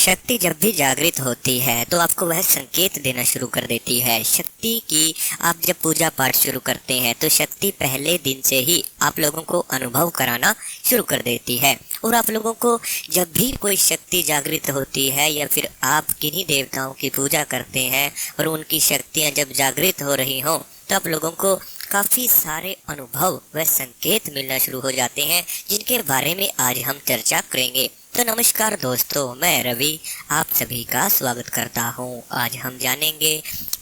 शक्ति जब भी जागृत होती है तो आपको वह संकेत देना शुरू कर देती है। शक्ति की आप जब पूजा पाठ शुरू करते हैं तो शक्ति पहले दिन से ही आप लोगों को अनुभव कराना शुरू कर देती है। और आप लोगों को जब भी कोई शक्ति जागृत होती है या फिर आप किन्हीं देवताओं की पूजा करते हैं और उनकी शक्तियां जब जागृत हो रही हों तो आप लोगों को काफ़ी सारे अनुभव व संकेत मिलना शुरू हो जाते हैं, जिनके बारे में आज हम चर्चा करेंगे। तो नमस्कार दोस्तों, मैं रवि आप सभी का स्वागत करता हूं। आज हम जानेंगे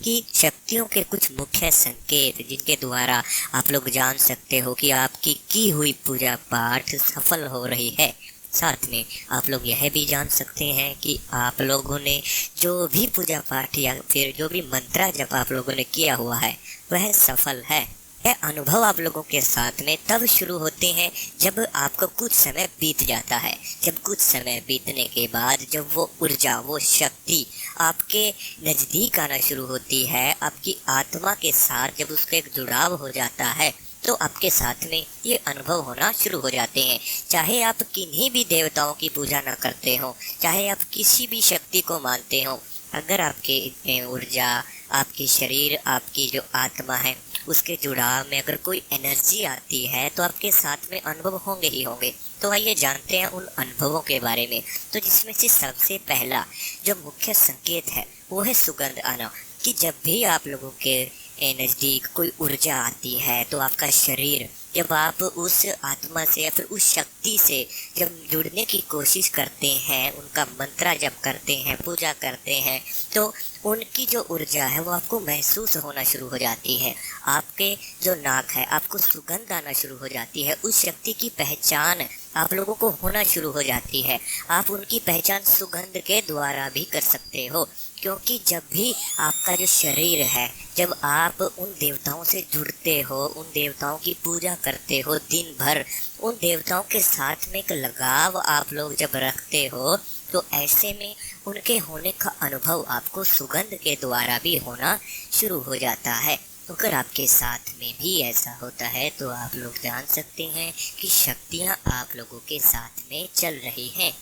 कि शक्तियों के कुछ मुख्य संकेत जिनके द्वारा आप लोग जान सकते हो कि आपकी की हुई पूजा पाठ सफल हो रही है। साथ में आप लोग यह भी जान सकते हैं कि आप लोगों ने जो भी पूजा पाठ या फिर जो भी मंत्रा जप आप लोगों ने किया हुआ है वह सफल है। यह अनुभव आप लोगों के साथ में तब शुरू होते हैं जब आपको कुछ समय बीत जाता है। जब कुछ समय बीतने के बाद जब वो ऊर्जा, वो शक्ति आपके नज़दीक आना शुरू होती है, आपकी आत्मा के साथ जब उसका एक जुड़ाव हो जाता है तो आपके साथ में ये अनुभव होना शुरू हो जाते हैं। चाहे आप किन्हीं भी देवताओं की पूजा न करते हो, चाहे आप किसी भी शक्ति को मानते हो, अगर आपके ऊर्जा, आपकी शरीर, आपकी जो आत्मा है उसके जुड़ाव में अगर कोई एनर्जी आती है तो आपके साथ में अनुभव होंगे ही होंगे। तो आइए जानते हैं उन अनुभवों के बारे में। तो जिसमें से सबसे पहला जो मुख्य संकेत है वो है सुगंध आना। कि जब भी आप लोगों के नज़दीक कोई ऊर्जा आती है तो आपका शरीर, जब आप उस आत्मा से या फिर उस शक्ति से जब जुड़ने की कोशिश करते हैं, उनका मंत्रा जब करते हैं, पूजा करते हैं, तो उनकी जो ऊर्जा है वो आपको महसूस होना शुरू हो जाती है। आपके जो नाक है आपको सुगंध आना शुरू हो जाती है। उस शक्ति की पहचान आप लोगों को होना शुरू हो जाती है। आप उनकी पहचान सुगंध के द्वारा भी कर सकते हो, क्योंकि जब भी आपका जो शरीर है, जब आप उन देवताओं से जुड़ते हो, उन देवताओं की पूजा करते हो दिन भर, उन देवताओं के साथ में एक लगाव आप लोग जब रखते हो तो ऐसे में उनके होने का अनुभव आपको सुगंध के द्वारा भी होना शुरू हो जाता है। अगर आपके साथ में भी ऐसा होता है तो आप लोग जान सकते हैं कि शक्तियाँ आप लोगों के साथ में चल रही हैं।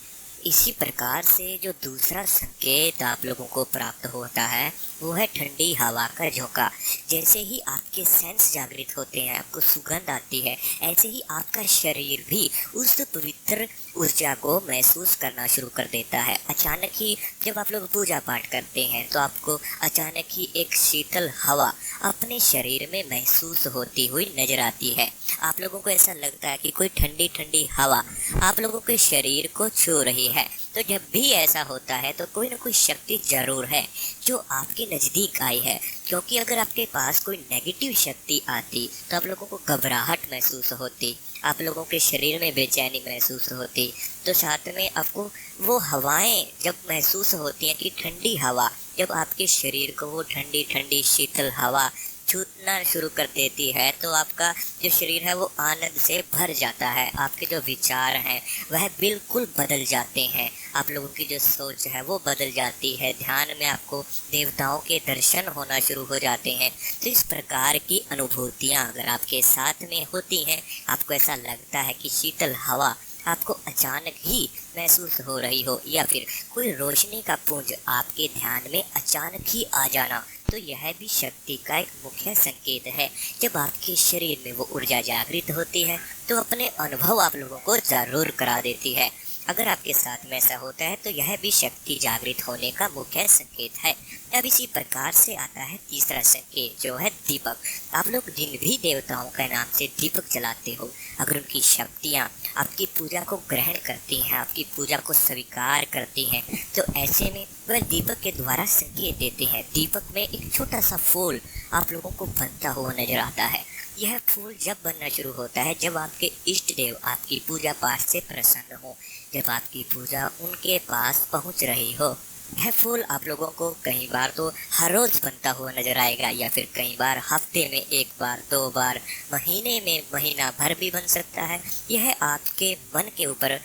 इसी प्रकार से जो दूसरा संकेत आप लोगों को प्राप्त होता है वो है ठंडी हवा का झोंका। जैसे ही आपके सेंस जागृत होते हैं, आपको सुगंध आती है, ऐसे ही आपका शरीर भी उस पवित्र ऊर्जा को महसूस करना शुरू कर देता है। अचानक ही जब आप लोग पूजा पाठ करते हैं तो आपको अचानक ही एक शीतल हवा अपने शरीर में महसूस होती हुई नजर आती है। आप लोगों को ऐसा लगता है कि कोई ठंडी ठंडी हवा आप लोगों के शरीर को छू रही है। तो जब भी ऐसा होता है तो कोई ना कोई शक्ति जरूर है जो आपके नज़दीक आई है, क्योंकि अगर आपके पास कोई नेगेटिव शक्ति आती तो आप लोगों को घबराहट महसूस होती, आप लोगों के शरीर में बेचैनी महसूस होती। तो साथ में आपको वो हवाएं जब महसूस होती हैं कि ठंडी हवा जब आपके शरीर को वो ठंडी ठंडी शीतल हवा छूना शुरू कर देती है तो आपका जो शरीर है वो आनंद से भर जाता है। आपके जो विचार हैं वह बिल्कुल बदल जाते हैं, आप लोगों की जो सोच है वो बदल जाती है। ध्यान में आपको देवताओं के दर्शन होना शुरू हो जाते हैं। तो इस प्रकार की अनुभूतियाँ अगर आपके साथ में होती हैं, आपको ऐसा लगता है कि शीतल हवा आपको अचानक ही महसूस हो रही हो या फिर कोई रोशनी का पुंज आपके ध्यान में अचानक ही आ जाना, तो यह भी शक्ति का एक मुख्य संकेत है। जब आपके शरीर में वो ऊर्जा जागृत होती है तो अपने अनुभव आप लोगों को जरूर करा देती है। अगर आपके साथ में ऐसा होता है तो यह भी शक्ति जागृत होने का मुख्य संकेत है। अब इसी प्रकार से आता है तीसरा संकेत जो है दीपक। आप लोग जिन भी देवताओं के नाम से दीपक जलाते हो, अगर उनकी शक्तियाँ आपकी पूजा को ग्रहण करती हैं, आपकी पूजा को स्वीकार करती हैं, तो ऐसे में वह दीपक के द्वारा संकेत देते हैं। दीपक में एक छोटा सा फूल आप लोगों को बनता हुआ नजर आता है। यह फूल जब बनना शुरू होता है जब आपके इष्ट देव आपकी पूजा पाठ से प्रसन्न हो, जब आपकी पूजा उनके पास पहुंच रही हो। यह फूल आप लोगों को कई बार तो हर रोज बनता हुआ नजर आएगा या फिर कई बार हफ्ते में एक बार, 2 बार, महीने में महीना भर भी बन सकता है। यह आपके मन के ऊपर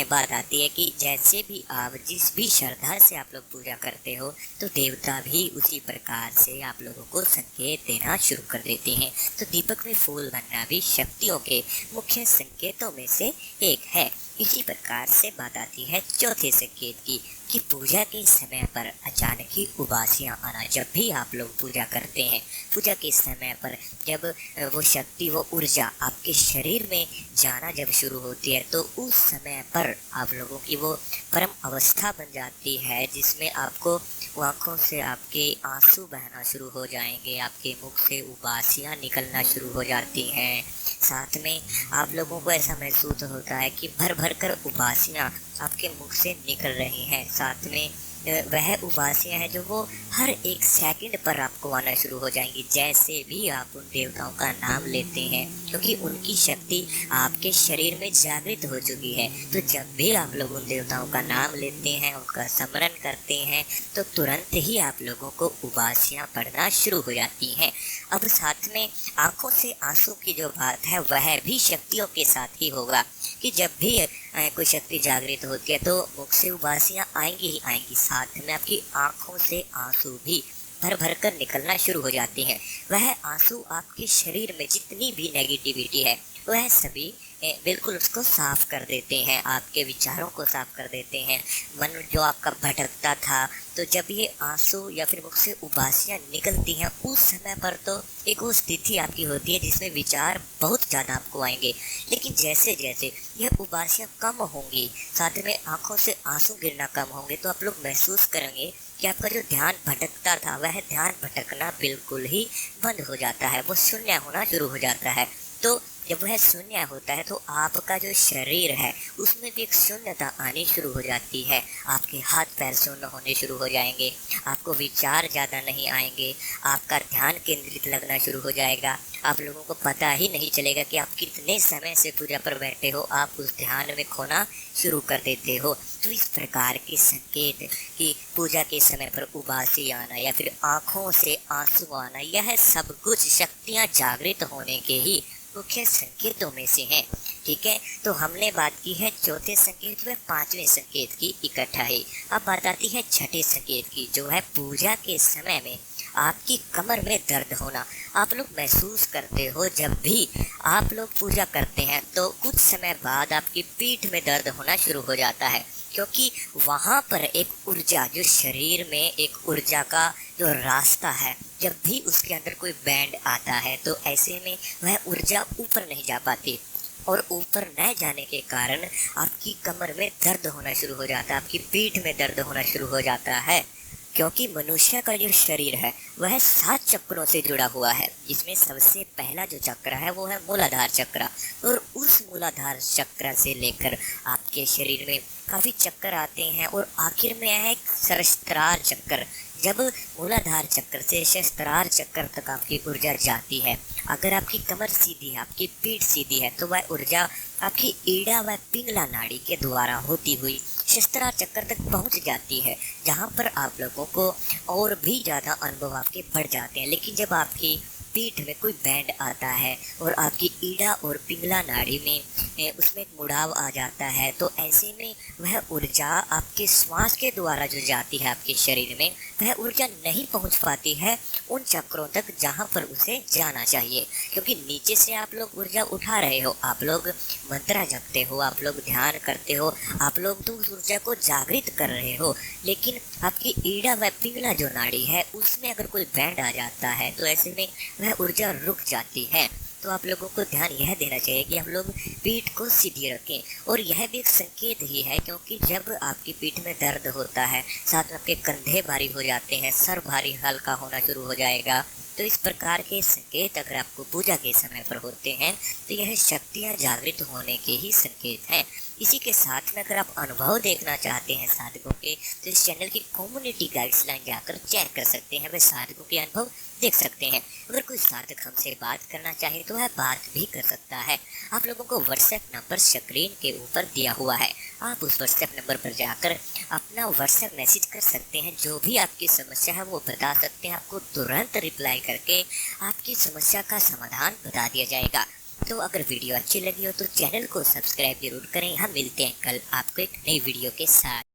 बात आती है कि जैसे भी आप जिस भी श्रद्धा से आप लोग पूजा करते हो तो देवता भी उसी प्रकार से आप लोगों को संकेत देना शुरू कर देते हैं। तो दीपक में फूल बनना भी शक्तियों के मुख्य संकेतों में से एक है। इसी प्रकार से बात आती है चौथे संकेत की, कि पूजा के समय पर अचानक ही उबासियाँ आना। जब भी आप लोग पूजा करते हैं, पूजा के समय पर जब वो शक्ति, वो ऊर्जा आपके शरीर में जाना जब शुरू होती है, तो उस समय पर आप लोगों की वो परम अवस्था बन जाती है, जिसमें आपको आँखों से आपके आंसू बहना शुरू हो जाएंगे, आपके मुख से उबासियाँ निकलना शुरू हो जाती हैं। साथ में आप लोगों को ऐसा महसूस होता है कि भर भर कर उबासियाँ आपके मुख से निकल रही हैं। साथ में वह उबासियाँ हैं जो वो हर एक सेकंड पर आपको आना शुरू हो जाएंगी, जैसे भी आप उन देवताओं का नाम लेते हैं, क्योंकि उनकी शक्ति आपके शरीर में जागृत हो चुकी है। तो जब भी आप लोग उन देवताओं का नाम लेते हैं, उनका स्मरण करते हैं, तो तुरंत ही आप लोगों को उबासियाँ पड़ना शुरू हो जाती हैं। अब साथ में आंखों से आंसू की जो बात है, वह भी शक्तियों के साथ ही होगा कि जब भी कोई शक्ति जागृत होती है तो मुख से उबासियाँ आएंगी ही आएंगी, साथ में आपकी आंखों से आंसू भी भर भर कर निकलना शुरू हो जाते हैं। वह आंसू आपके शरीर में जितनी भी नेगेटिविटी है, वह सभी बिल्कुल उसको साफ कर देते हैं, आपके विचारों को साफ कर देते हैं। मन जो आपका भटकता था, तो जब ये आंसू या फिर मुख से उबासियाँ निकलती हैं, उस समय पर तो एक वो स्थिति आपकी होती है जिसमें विचार बहुत ज़्यादा आपको आएंगे। लेकिन जैसे जैसे यह उबासियाँ कम होंगी, साथ में आंखों से आंसू गिरना कम होंगे, तो आप लोग महसूस करेंगे कि आपका जो ध्यान भटकता था, वह ध्यान भटकना बिल्कुल ही बंद हो जाता है, वो शून्य होना शुरू हो जाता है। तो जब वह शून्य होता है तो आपका जो शरीर है उसमें भी एक शून्यता आनी शुरू हो जाती है। आपके हाथ पैर शून्य होने शुरू हो जाएंगे, आपको विचार ज़्यादा नहीं आएंगे, आपका ध्यान केंद्रित लगना शुरू हो जाएगा। आप लोगों को पता ही नहीं चलेगा कि आप कितने समय से पूजा पर बैठे हो, आप उस ध्यान में खोना शुरू कर देते हो। तो इस प्रकार के संकेत कि पूजा के समय पर उबासी आना या फिर आँखों से आंसू आना, यह सब कुछ शक्तियाँ जागृत होने के ही मुख्य संकेतों में से हैं। ठीक है, तो हमने बात की है चौथे संकेत व पांचवें संकेत की इकट्ठा है। अब बात आती है छठे संकेत की, जो है पूजा के समय में आपकी कमर में दर्द होना। आप लोग महसूस करते हो जब भी आप लोग पूजा करते हैं तो कुछ समय बाद आपकी पीठ में दर्द होना शुरू हो जाता है, क्योंकि वहाँ पर एक ऊर्जा, जो शरीर में एक ऊर्जा का जो रास्ता है, जब भी उसके अंदर कोई बैंड आता है तो ऐसे में वह ऊर्जा ऊपर नहीं जा पाती, और ऊपर न जाने के कारण आपकी कमर में दर्द होना शुरू हो जाता है, आपकी पीठ में दर्द होना शुरू हो जाता है। क्योंकि मनुष्य का जो शरीर है वह 7 चक्रों से जुड़ा हुआ है, जिसमें सबसे पहला जो चक्र है वो है मूलाधार चक्र, और उस मूलाधार चक्र से लेकर आपके शरीर में काफ़ी चक्कर आते हैं, और आखिर में है एक सहस्त्रार चक्र। जब मूलाधार चक्र से सहस्त्रार चक्र तक आपकी ऊर्जा जाती है, अगर आपकी कमर सीधी है, आपकी पीठ सीधी है, तो वह ऊर्जा आपकी ईड़ा व पिंगला नाड़ी के द्वारा होती हुई सहस्त्रार चक्र तक पहुंच जाती है, जहां पर आप लोगों को और भी ज़्यादा अनुभव आपके बढ़ जाते हैं। लेकिन जब आपकी पीठ में कोई बैंड आता है और आपकी ईड़ा और पिंगला नाड़ी में उसमें एक मुड़ाव आ जाता है, तो ऐसे में वह ऊर्जा आपके श्वास के द्वारा जो जाती है आपके शरीर में, वह ऊर्जा नहीं पहुंच पाती है उन चक्रों तक जहां पर उसे जाना चाहिए। क्योंकि नीचे से आप लोग ऊर्जा उठा रहे हो, आप लोग मंत्र जपते हो, आप लोग ध्यान करते हो, आप लोग तो उस ऊर्जा को जागृत कर रहे हो, लेकिन आपकी ईड़ा व पिंगला जो नाड़ी है उसमें अगर कोई बैंड आ जाता है तो ऐसे में वह ऊर्जा रुक जाती है। तो आप लोगों को ध्यान यह देना चाहिए कि आप लोग पीठ को सीधी रखें, और यह भी एक संकेत ही है, क्योंकि जब आपकी पीठ में दर्द होता है, साथ में आपके कंधे भारी हो जाते हैं, सर भारी हल्का होना शुरू हो जाएगा। तो इस प्रकार के संकेत अगर आपको पूजा के समय पर होते हैं तो यह शक्तियाँ जागृत होने के ही संकेत हैं। इसी के साथ में अगर आप अनुभव देखना चाहते हैं साधकों के, तो इस चैनल की कम्युनिटी गाइड्सलाइन जाकर चेक कर सकते हैं, वे साधकों के अनुभव देख सकते हैं। अगर कोई साधक हमसे बात करना चाहे तो वह बात भी कर सकता है। आप लोगों को व्हाट्सएप नंबर स्क्रीन के ऊपर दिया हुआ है, आप उस व्हाट्सएप नंबर पर जाकर अपना व्हाट्सएप मैसेज कर सकते हैं, जो भी आपकी समस्या है वो बता सकते हैं, आपको तुरंत रिप्लाई करके आपकी समस्या का समाधान बता दिया जाएगा। तो अगर वीडियो अच्छी लगी हो तो चैनल को सब्सक्राइब जरूर करें। हम मिलते हैं कल आपको एक नई वीडियो के साथ।